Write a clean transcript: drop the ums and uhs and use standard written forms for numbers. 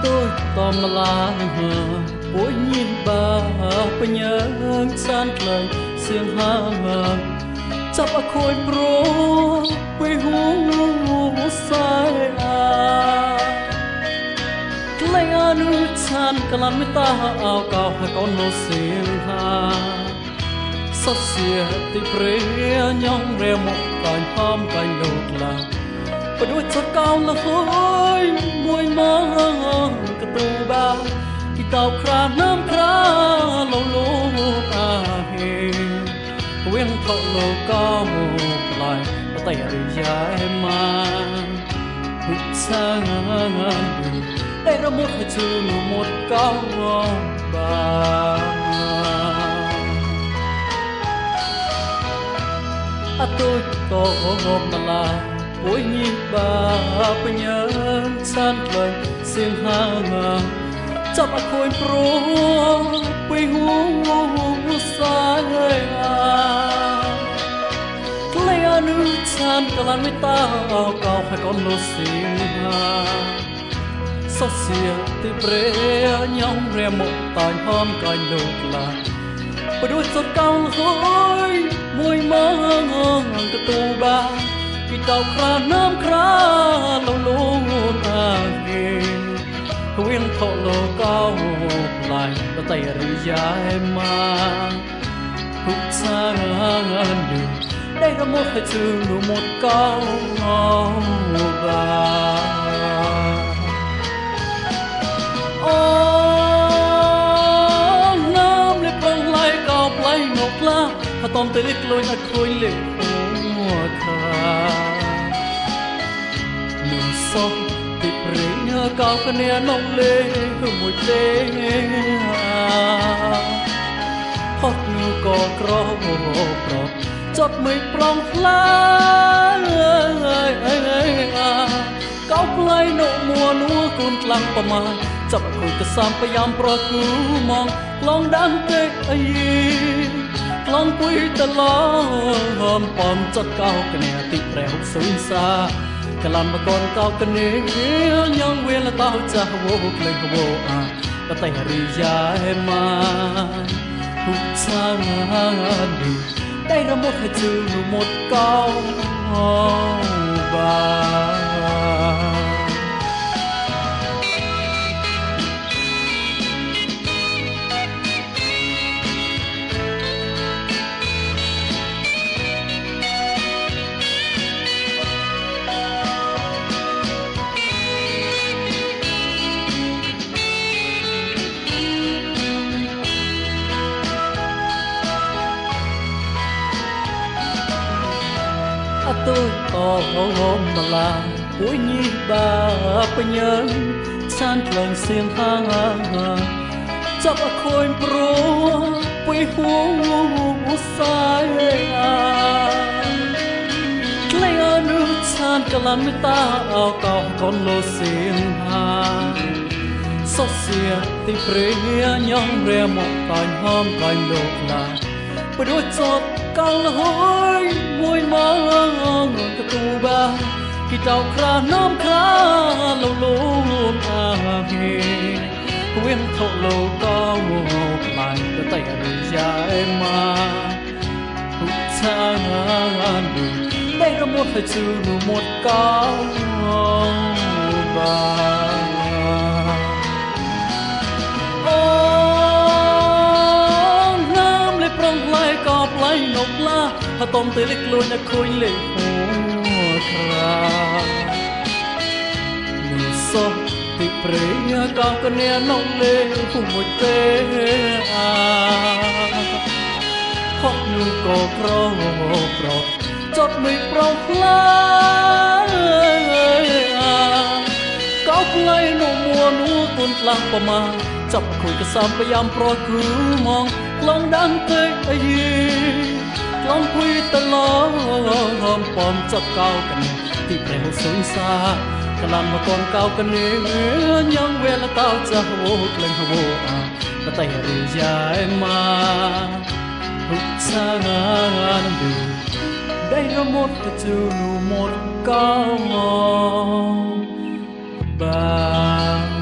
tôi tòm là bối nhìn bà bây nhớ san lời xiềng hàng chấp khôi bro quê hú sai lấy anu chan kalan mita ao cao hai con lô xiềng hàng sót xìa thì pre nhong re một cành palm cành đột là và đôi cho cao là hơi môi mong cái tu ba khi tàu khra nam khra lâu lâu à he quên thọ lâu cao lại và tay rì dài mà hụt sang đây là một cái chữ một cao ba tôi có hôm là bối nhìn bà bây nhớ san lời xiềng hàng chấp khôi pro quê hú xa hơi lấy anu chan kalan mita cao hai con lô xiềng hàng sót xìa thì pre nhong re một tài hôm cành đột là và đôi giọt cao hối môi mong cái tu ba khi tàu khra nam khra lâu lâu ta nghe quên thọ lô cao lại và tay rì dài mà hụt xa đường đây là một hai chữ một cao và nam lệ băng lại cao play nốt la hà tôm tới lít lôi hạt khôi liều nương sông thì pre nhớ cao cái nè nông lê hương mùi tê hót nu cò cro prot chót mây prong lá cao play nộ mùa núa côn lăng pa maจับคุยกับสามพยายามปรากฏมองลองดังเตะลองคุยตลอดปอมจัดเก้ากันเนี่ยติดแปรหุบสูงซากะลำมาก่อนเก้ากันเนี่ยยังเวลาเต้าจะโวกเลยโวก็แต่รียาให้มาหุบซางดูได้ระหมดให้จูหมดเก้าบาtôi có hôm mà là bối nhi bà bây nhớ san lần xiềng hàng chấp khôi pro quê hú sai lấy anu san kalan mita ao cao con lô xiềng hàng sót xìa thì pre nhong re một cành hôm cành đột là và đôi giọt cao là hối môi mong cái tu ba khi tàu khra nam khra lâu lâu à he quên thọ lâu cao lại cái tay rì dài mà hụt xa đường đây là một hai chữ một cao ba cao play nốt la hà tôm tới lịch lôi nhạc khôi lệ hồ khra nụ sông thì pre cao cái nè nông lê cùng một tê hót nụ cò cro prot chót mây prong lá cao play nụ mùa nụ tuôn lăng pa maจับคุยกับสามพยายามปรากฏมองลองดังเตะลองคุยตลอดปอมจับเก้ากันที่แปลว่าสูงซากะลำมาก่อนเก้ากันเนี่ยยังเวลาเต้าจะโวกเล่นโวก็แต่รียายมาหุบซางดูได้ระหมดก็จูหมดเก้าบา